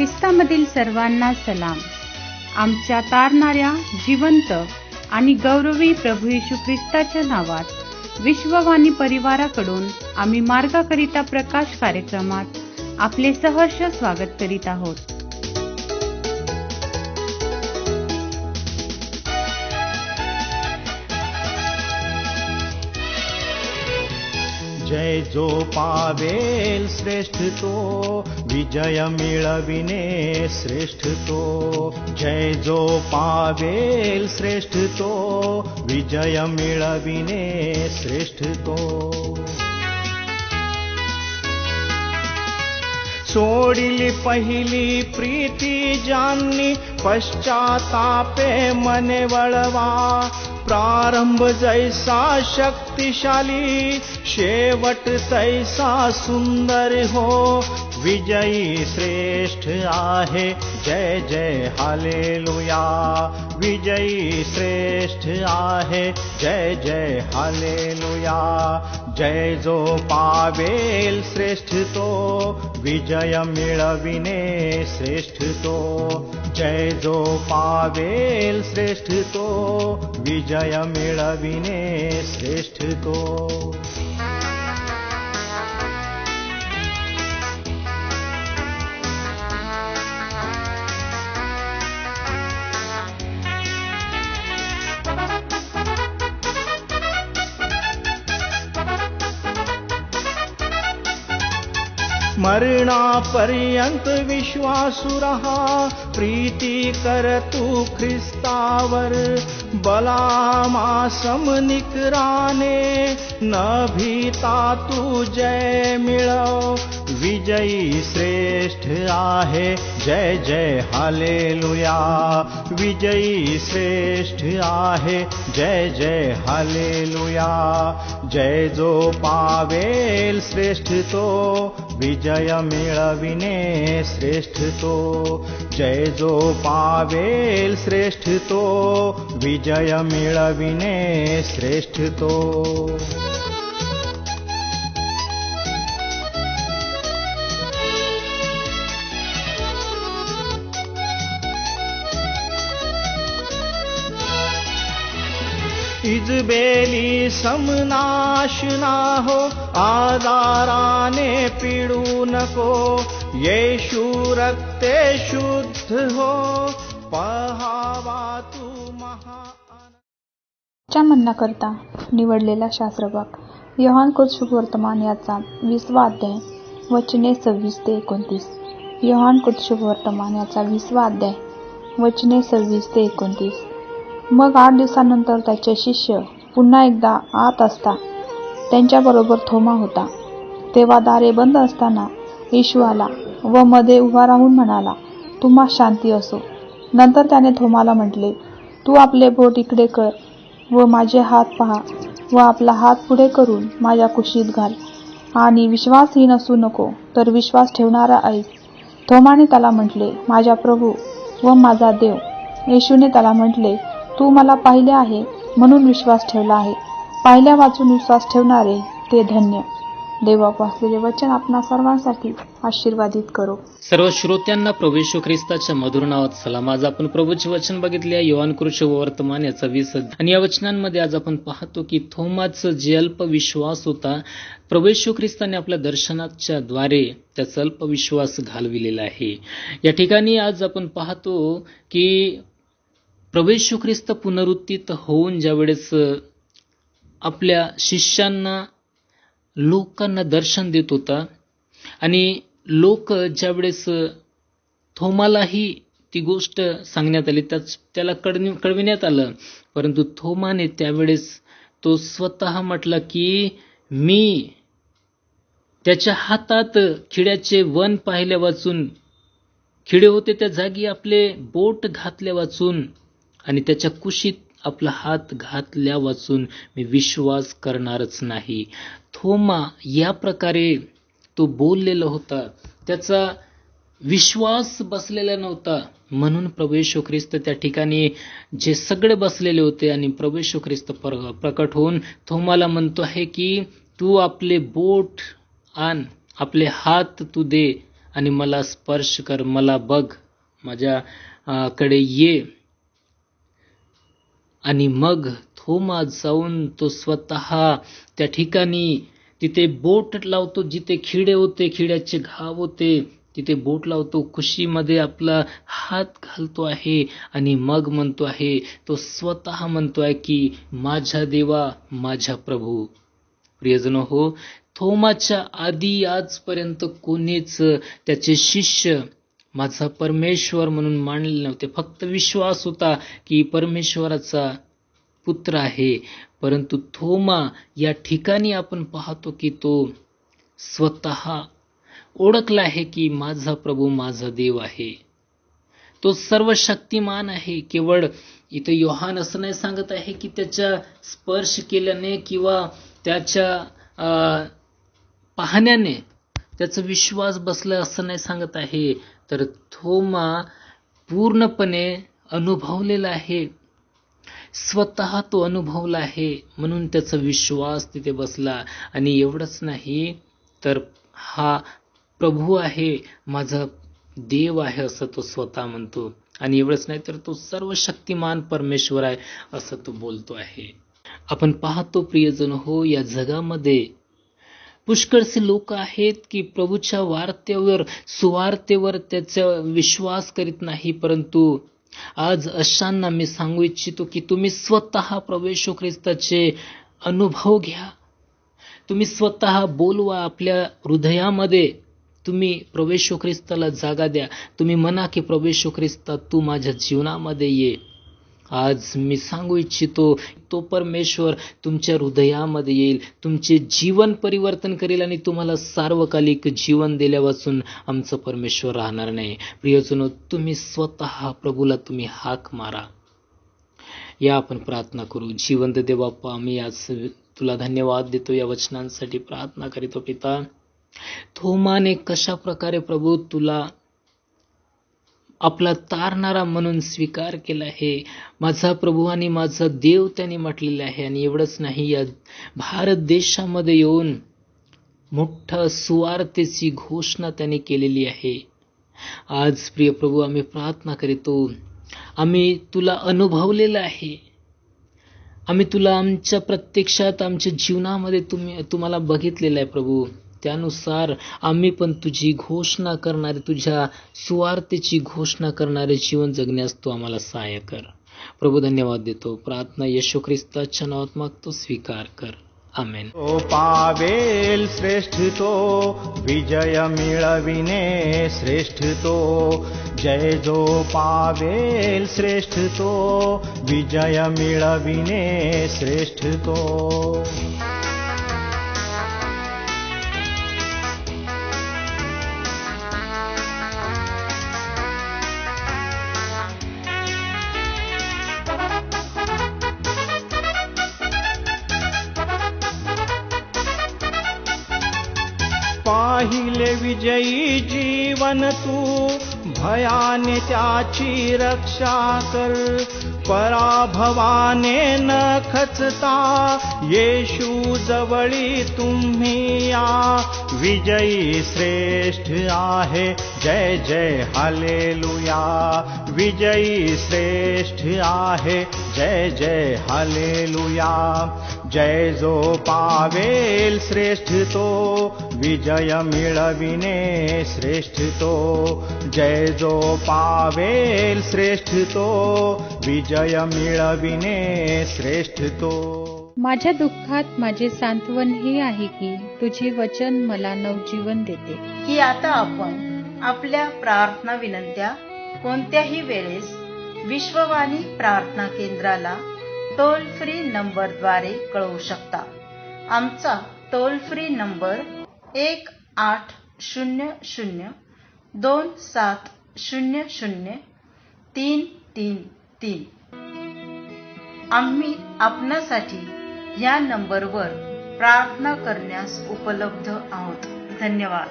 ख्रिस्तामधील सर्वांना सलाम. आमच्या तारणाऱ्या, जिवंत आणि गौरवी प्रभू येशू ख्रिस्ताच्या नावात विश्ववाणी परिवाराकडून आम्ही मार्गाकरिता प्रकाश कार्यक्रमात आपले सहर्ष स्वागत करीत आहोत. जय जो पावेल श्रेष्ठ तो, विजय मिळविणे श्रेष्ठ तो. जय जो पावेल श्रेष्ठ तो, विजय मिळविणे श्रेष्ठ तो. सोडिली पहिली प्रीती ज्यांनी, पश्चातापे मने वळवा. प्रारंभ जैसा शक्तिशाली, शेवट तैसा सुंदर हो. विजयी श्रेष्ठ आहे, जय जय हालेलुया. विजयी श्रेष्ठ आहे, जय जय हालेलुया. जय जो पावेल श्रेष्ठ तो, विजय मिळविणे श्रेष्ठ तो. जय जो पावेल श्रेष्ठ तो, विजय मिळविणे श्रेष्ठ तो. मरणापर्यंत विश्वासू रहा, प्रीती कर तू ख्रिस्तावर. बलामासम निकराने, न भीता तू जय मिळव. विजयी श्रेष्ठ आहे, जय जय हालेलुया. विजयी श्रेष्ठ आहे, जय जय हालेलुया. जय जो पावेल श्रेष्ठ तो, विजय मिळविणे श्रेष्ठ तो. जय जो पावेल श्रेष्ठ तो, विजय मिळविणे श्रेष्ठ तो. इजबेली समनाश ना हो, आजाराने पिडू नको. येशू रक्ते शुद्ध हो, पहावा तू महा. च्या म्हणण्याकरता निवडलेला शास्त्रभाग योहान कृत वर्तमान याचा 20वा अध्याय वचने 26 ते 29. योहान कृत वर्तमान याचा 20वा अध्याय वचने 26 ते 29. मग 8 दिवसानंतर त्याचे शिष्य पुन्हा एकदा आत असता त्यांच्याबरोबर थोमा होता. तेव्हा दारे बंद असताना येशू आला व मध्ये उभा राहून म्हणाला, तुम्हा शांती असो. नंतर त्याने थोमाला म्हटले, तू आपले बोट इकडे कर व माझे हात पहा, व आपला हात पुढे करून माझ्या कुशीत घाल, आणि विश्वासहीन असू नको तर विश्वास ठेवणारा ऐक. थोमाने त्याला म्हटले, माझा प्रभू व माझा देव. येशूने त्याला म्हटले, तू मला पाहिले आहे म्हणून विश्वास ठेवला आहे. पाहिल्या वाचून विश्वास ठेवणारे ते धन्य. देवाप वाचलेले वचन आपणा सर्वांसाठी आशीर्वादित करो. सर्व श्रोत्यांना प्रभू येशू ख्रिस्ताच्या मधुर नावात सलाम. आज आपण प्रभूचे वचन बघितले योहान कृत वर्तमान याचा 20 आणि या वचनांमध्ये आज आपण पाहतो की थोमाचं जे अल्पविश्वास होता, प्रभू येशू ख्रिस्ताने आपल्या दर्शनाच्या द्वारे त्याचा अल्पविश्वास घालविलेला आहे. या ठिकाणी आज आपण पाहतो की प्रभू येशू ख्रिस्त पुनरुत्थित होऊन ज्यावेळेस आपल्या शिष्यांना लोकांना दर्शन देत होता आणि लोक ज्यावेळेस थोमालाही ती गोष्ट सांगण्यात आली, त्याला कळविण्यात आलं, परंतु थोमाने त्यावेळेस तो स्वतः म्हटला की मी त्याच्या हातात खिड्याचे वन पाहिले वाचून, खिडे होते त्या जागी आपले बोट घातले वाचून आणि त्याच्या कुशीत आपला हात घातल्या वाचून मी विश्वास करणारच नाही. थोमा या प्रकारे तो बोललेला होता, त्याचा विश्वास बसलेला नव्हता. म्हणून प्रभू येशू ख्रिस्त त्या ठिकाणी जे सगळे बसलेले होते आणि प्रभू येशू ख्रिस्त प्रकट होऊन थोमाला म्हणतो आहे की तू आपले बोट आण, आपले हात तू दे आणि मला स्पर्श कर, मला बघ, माझ्या कडे ये. आणि मग थोमा जाऊन तो स्वतः त्या ठिकाणी तिथे बोट लावतो, जिथे खिडे होते, खिड्याचे घाव होते, तिथे बोट लावतो, कुशीमध्ये आपला हात घालतो आहे आणि मग म्हणतो आहे, तो स्वतः म्हणतो आहे की माझ्या देवा, माझ्या प्रभू. प्रियजनो हो, थोमाच्या आधी आजपर्यंत कोणीच त्याचे शिष्य माझा परमेश्वर म्हणून मानले नव्हते. फक्त विश्वास होता की परमेश्वराचा पुत्र आहे. परंतु थोमा या ठिकाणी आपण पाहतो की तो स्वतः ओळखला आहे की माझा प्रभू, माझा देव आहे. तो सर्व शक्तिमान आहे. केवळ इथे योहान असं नाही सांगत आहे की त्याच्या स्पर्श केल्याने किंवा त्याच्या पाहण्याने त्याचा विश्वास बसला असं नाही सांगत आहे, तर थोमा पूर्णपणे अनुभवलेला आहे, स्वतः तो अनुभवला आहे, म्हणून त्याचा विश्वास तिथे बसला. आणि एवढंच नाही तर हा प्रभू आहे, माझा देव आहे असं तो स्वतः म्हणतो. आणि एवढंच नाही तर तो सर्व शक्तिमान परमेश्वर आहे असं तो बोलतो आहे. आपण पाहतो प्रियजन हो, या जगामध्ये पुष्कळसे लोक आहेत की प्रभूच्या वार्तेवर, सुवार्तेवर त्याचा विश्वास करीत नाही. परंतु आज अशांना मी सांगू इच्छितो की तुम्ही स्वतः प्रभू येशू ख्रिस्ताचे अनुभव घ्या. तुम्ही स्वतः बोलवा, आपल्या हृदयामध्ये तुम्ही प्रभू येशू ख्रिस्ताला जागा द्या. तुम्ही म्हणा की प्रभू येशू ख्रिस्ता, तू माझ्या जीवनामध्ये ये. आज मी सांगू इच्छितो, तो परमेश्वर तुमच्या हृदयामध्ये येईल, तुमचे जीवन परिवर्तन करेल आणि तुम्हाला सार्वकालिक जीवन दिल्यापासून आमचं परमेश्वर राहणार नाही. प्रियजनो, तुम्ही स्वतः प्रभूला तुम्ही हाक मारा. या आपण प्रार्थना करू. जिवंत देव बाप्पा, आम्ही आज तुला धन्यवाद देतो, या वचनांसाठी प्रार्थना करीतो. पिता, थोमाने कशा प्रकारे प्रभू तुला आपला तारणारा म्हणून स्वीकार केला आहे, माझा प्रभू आणि माझा देव त्याने म्हटलेला आहे. आणि एवढंच नाही, या भारत देशामध्ये येऊन मोठ्या सुवार्तेची घोषणा त्याने केलेली आहे. आज प्रिय प्रभू, आम्ही प्रार्थना करीतो, आम्ही तुला अनुभवलेलं आहे, आम्ही तुला आमच्या प्रत्यक्षात आमच्या जीवनामध्ये तुम्हाला बघितलेलं आहे प्रभू. त्यानुसार आम्ही पण तुझी घोषणा करणारे, तुझ्या सुवार्तेची घोषणा करणारे जीवन जगण्यास तू आम्हाला सहाय्य कर. प्रभू, धन्यवाद देतो. प्रार्थना येशू ख्रिस्ताच्या नावात मागतो, स्वीकार कर. आमेन. तो पावेल श्रेष्ठ तो, विजय मिळविणे श्रेष्ठ तो. जय जो पावेल श्रेष्ठ तो, विजय मिळविणे श्रेष्ठ तो. पाहिले विजयी जीवन तू, भयाने त्याची रक्षा कर. पराभवाने न खचता येशू जवळी तुम्ही या. विजयी श्रेष्ठ आहे, जय जय हालेलुया. विजयी श्रेष्ठ आहे, जय जय हालेलुया. जय जो पावेल श्रेष्ठ तो, विजय मिळविणे श्रेष्ठ तो. जय जो पावेल श्रेष्ठ तो, विजय मिळविणे श्रेष्ठ तो. माझ्या दुःखात माझे सांत्वन हे आहे की तुझे वचन मला नवजीवन देते. की आता आपण आपल्या प्रार्थना विनंत्या कोणत्याही वेळेस विश्ववाणी प्रार्थना केंद्राला टोल फ्री नंबरद्वारे कळवू शकता. आमचा टोल फ्री नंबर 1-800-2700-333. आम्ही आपणासाठी या नंबरवर प्रार्थना करण्यास उपलब्ध आहोत. धन्यवाद.